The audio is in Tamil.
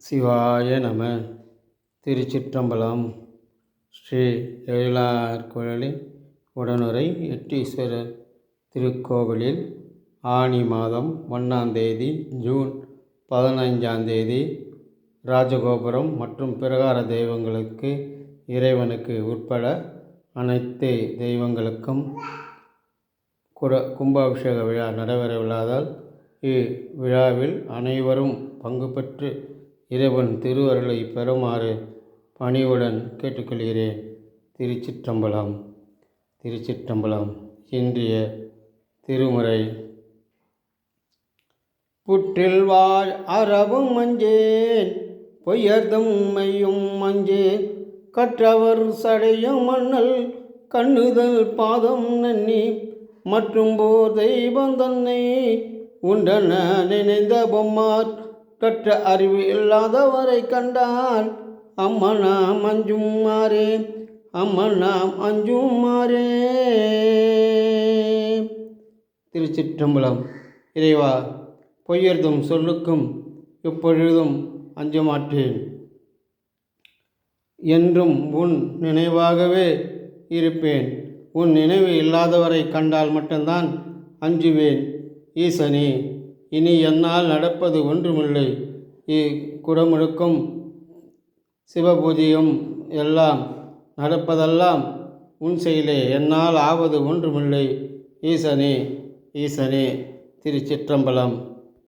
சிவாய நம. திருச்சிற்றம்பலம். ஸ்ரீ எழிலார்குழலி உடனுரை எட்டீஸ்வரர் திருக்கோவிலில் ஆனி மாதம் 1ஆம் தேதி ஜூன் 15ஆம் தேதி ராஜகோபுரம் மற்றும் பிரகார தெய்வங்களுக்கு இறைவனுக்கு உட்பட அனைத்து தெய்வங்களுக்கும் கும்பாபிஷேக விழா நடைபெறவுள்ளதால் இவ்விழாவில் அனைவரும் பங்கு பெற்று இறைவன் திருவருளை பெறுமாறு பணிவுடன் கேட்டுக்கொள்கிறேன். திருச்சிற்றம்பலம். திருச்சிற்றம்பலம். இன்றைய திருமுறை. புற்றில் வாழ் அறவும் மஞ்சேன், பொய்யர்தம் மையும் மஞ்சேன், கற்றவர் சடையும் மன்னல் கண்ணுதல் பாதம் நன்னி, மற்றும் போர் தெய்வம் தன்னை உண்டன நினைந்த பொம்மார், கற்ற அறிவு இல்லாதவரை கண்டால் அம்மனாம் அஞ்சுமாறே, அம்மனாம் அஞ்சுமாறே. திருச்சிற்றம்பலம். இறைவா, பொய்யர்தும் சொல்லுக்கும் எப்பொழுதும் அஞ்சமாட்டேன். என்றும் உன் நினைவாகவே இருப்பேன். உன் நினைவு இல்லாதவரை கண்டால் மட்டும்தான் அஞ்சுவேன். ஈசனே, இனி என்னால் நடப்பது ஒன்றுமில்லை. குடமுழுக்கும் சிவபூஜையும் எல்லாம் நடப்பதெல்லாம் உன் செயலே. என்னால் ஆவது ஒன்றுமில்லை. ஈசனே, ஈசனே. திருச்சிற்றம்பலம்.